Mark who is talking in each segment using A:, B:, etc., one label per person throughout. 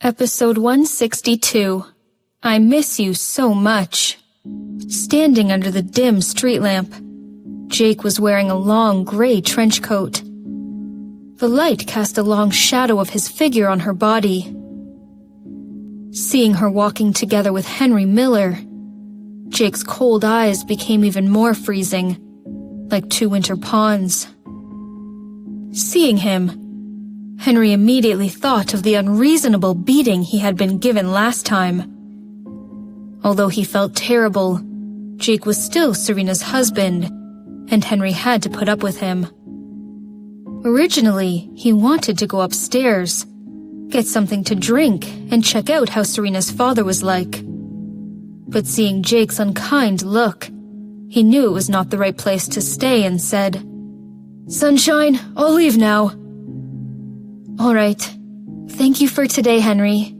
A: Episode 162. I Miss You So Much. Standing under the dim street lamp, Jake was wearing a long gray trench coat. The light cast a long shadow of his figure on her body. Seeing her walking together with Henry Miller, Jake's cold eyes became even more freezing, like two winter ponds. Seeing him, Henry immediately thought of the unreasonable beating he had been given last time. Although he felt terrible, Jake was still Serena's husband, and Henry had to put up with him. Originally, he wanted to go upstairs, get something to drink, and check out how Serena's father was like. But seeing Jake's unkind look, he knew it was not the right place to stay and said, "Sunshine, I'll leave now." "All right. Thank you for today, Henry."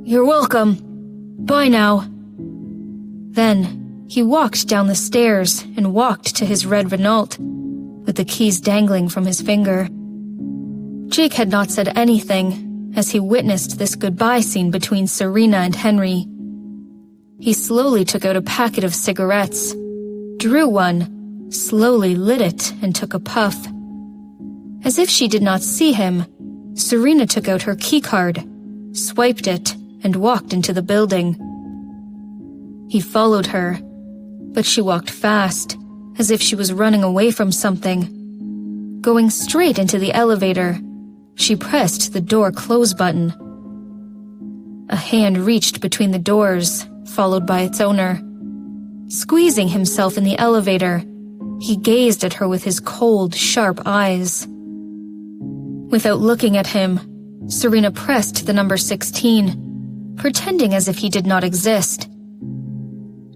A: "You're welcome. Bye now." Then, he walked down the stairs and walked to his red Renault, with the keys dangling from his finger. Jake had not said anything as he witnessed this goodbye scene between Serena and Henry. He slowly took out a packet of cigarettes, drew one, slowly lit it, and took a puff. As if she did not see him, Serena took out her keycard, swiped it, and walked into the building. He followed her, but she walked fast, as if she was running away from something. Going straight into the elevator, she pressed the door close button. A hand reached between the doors, followed by its owner. Squeezing himself in the elevator, he gazed at her with his cold, sharp eyes. Without looking at him, Serena pressed the number 16, pretending as if he did not exist.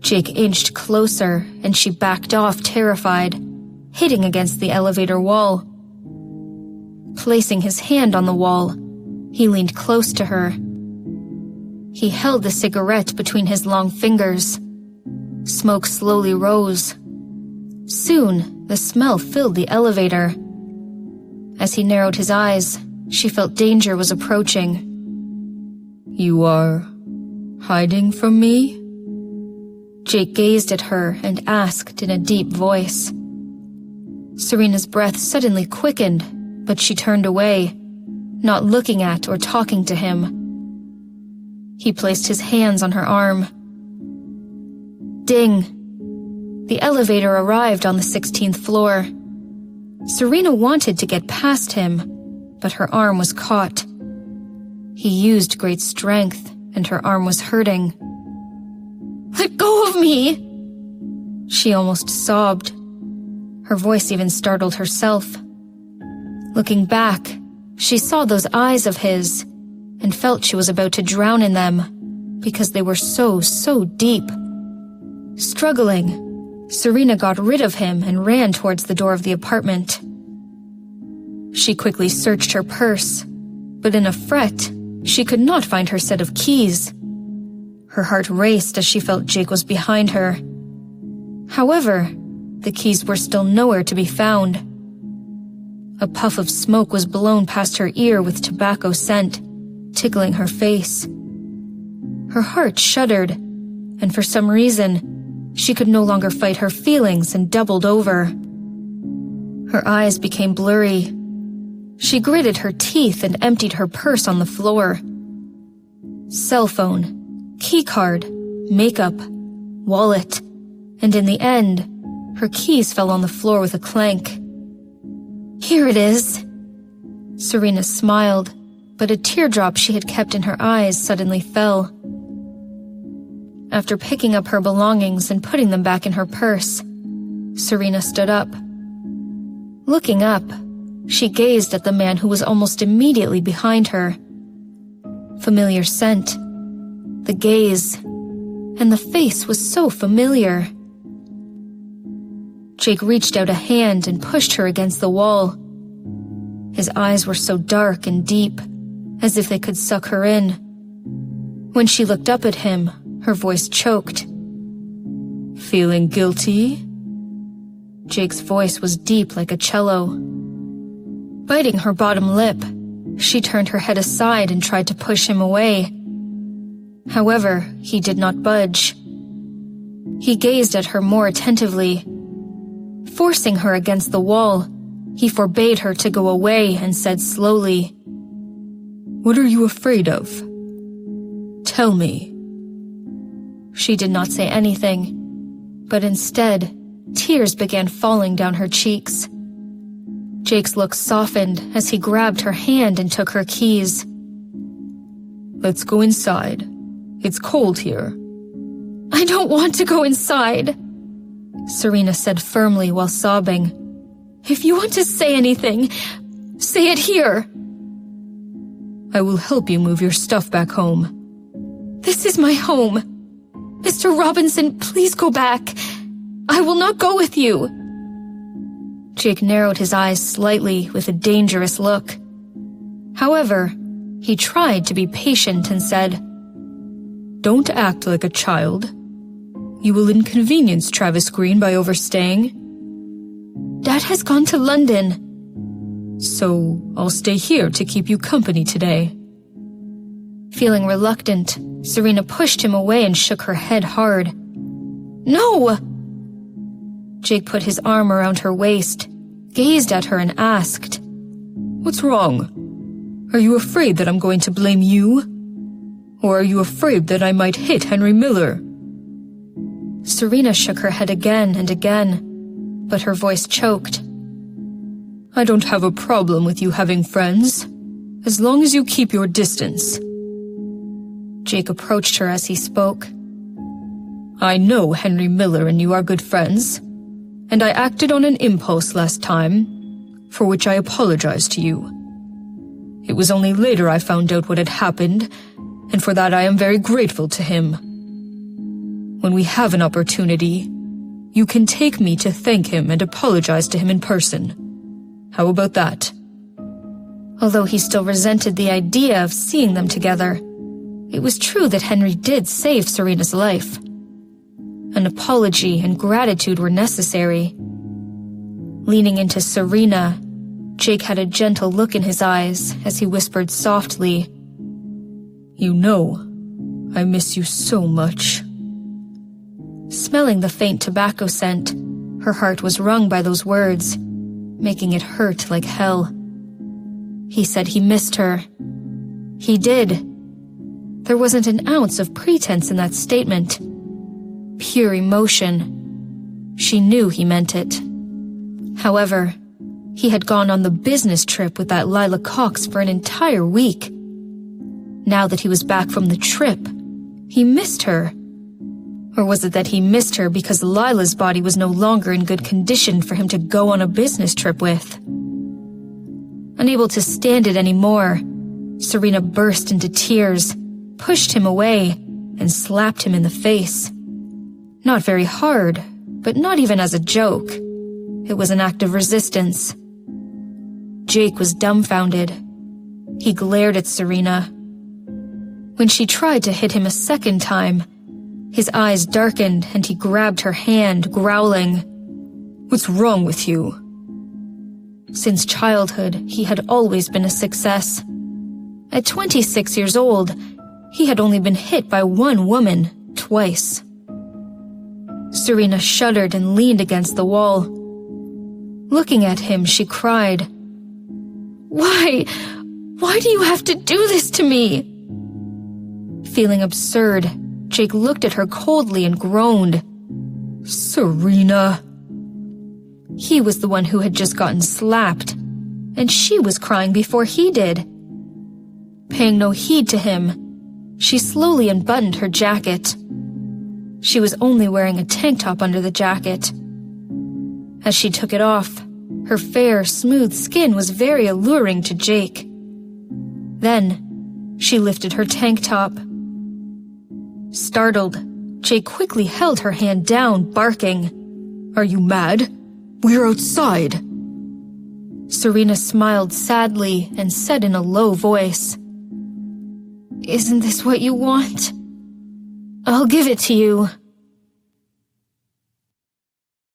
A: Jake inched closer, and she backed off terrified, hitting against the elevator wall. Placing his hand on the wall, he leaned close to her. He held the cigarette between his long fingers. Smoke slowly rose. Soon, the smell filled the elevator. As he narrowed his eyes, she felt danger was approaching. "You are hiding from me?" Jake gazed at her and asked in a deep voice. Serena's breath suddenly quickened, but she turned away, not looking at or talking to him. He placed his hands on her arm. Ding! The elevator arrived on the 16th floor. Serena wanted to get past him, but her arm was caught. He used great strength, and her arm was hurting. "Let go of me!" She almost sobbed. Her voice even startled herself. Looking back, she saw those eyes of his, and felt she was about to drown in them, because they were so deep. Struggling, Serena got rid of him and ran towards the door of the apartment. She quickly searched her purse, but in a fret, she could not find her set of keys. Her heart raced as she felt Jake was behind her. However, the keys were still nowhere to be found. A puff of smoke was blown past her ear with tobacco scent, tickling her face. Her heart shuddered, and for some reason, she could no longer fight her feelings and doubled over. Her eyes became blurry. She gritted her teeth and emptied her purse on the floor. Cell phone, keycard, makeup, wallet, and in the end, her keys fell on the floor with a clank. "Here it is." Serena smiled, but a teardrop she had kept in her eyes suddenly fell. After picking up her belongings and putting them back in her purse, Serena stood up. Looking up, she gazed at the man who was almost immediately behind her. Familiar scent, the gaze, and the face was so familiar. Jake reached out a hand and pushed her against the wall. His eyes were so dark and deep, as if they could suck her in. When she looked up at him, her voice choked. "Feeling guilty?" Jake's voice was deep like a cello. Biting her bottom lip, She turned her head aside and tried to push him away. However, he did not budge. He gazed at her more attentively. Forcing her against the wall, he forbade her to go away and said slowly, "What are you afraid of? Tell me." She did not say anything, but instead, tears began falling down her cheeks. Jake's look softened as he grabbed her hand and took her keys. "Let's go inside. It's cold here." "I don't want to go inside," Serena said firmly while sobbing. "If you want to say anything, say it here." "I will help you move your stuff back home." "This is my home. Mr. Robinson, please go back. I will not go with you." Jake narrowed his eyes slightly with a dangerous look. However, he tried to be patient and said, "Don't act like a child. You will inconvenience Travis Green by overstaying." "Dad has gone to London." "So I'll stay here to keep you company today." Feeling reluctant, Serena pushed him away and shook her head hard. "No!" Jake put his arm around her waist, gazed at her and asked, "What's wrong? Are you afraid that I'm going to blame you? Or are you afraid that I might hit Henry Miller?" Serena shook her head again and again, but her voice choked. "I don't have a problem with you having friends, as long as you keep your distance." Jake approached her as he spoke. "I know Henry Miller and you are good friends, and I acted on an impulse last time, for which I apologize to you. It was only later I found out what had happened, and for that I am very grateful to him. When we have an opportunity, you can take me to thank him and apologize to him in person. How about that?" Although he still resented the idea of seeing them together, it was true that Henry did save Serena's life. An apology and gratitude were necessary. Leaning into Serena, Jake had a gentle look in his eyes as he whispered softly, "You know, I miss you so much." Smelling the faint tobacco scent, her heart was wrung by those words, making it hurt like hell. He said he missed her. He did. There wasn't an ounce of pretense in that statement. Pure emotion. She knew he meant it. However, he had gone on the business trip with that Lila Cox for an entire week. Now that he was back from the trip, he missed her. Or was it that he missed her because Lila's body was no longer in good condition for him to go on a business trip with? Unable to stand it anymore, Serena burst into tears, pushed him away, and slapped him in the face. Not very hard, but not even as a joke. It was an act of resistance. Jake was dumbfounded. He glared at Serena. When she tried to hit him a second time, his eyes darkened and he grabbed her hand, growling, "What's wrong with you?" Since childhood, he had always been a success. At 26 years old, he had only been hit by one woman twice. Serena shuddered and leaned against the wall. Looking at him, she cried, Why do you have to do this to me?" Feeling absurd, Jake looked at her coldly and groaned, "Serena." He was the one who had just gotten slapped, and she was crying before he did. Paying no heed to him, she slowly unbuttoned her jacket. She was only wearing a tank top under the jacket. As she took it off, her fair, smooth skin was very alluring to Jake. Then, she lifted her tank top. Startled, Jake quickly held her hand down, barking, "Are you mad? We're outside." Serena smiled sadly and said in a low voice, "Isn't this what you want? I'll give it to you."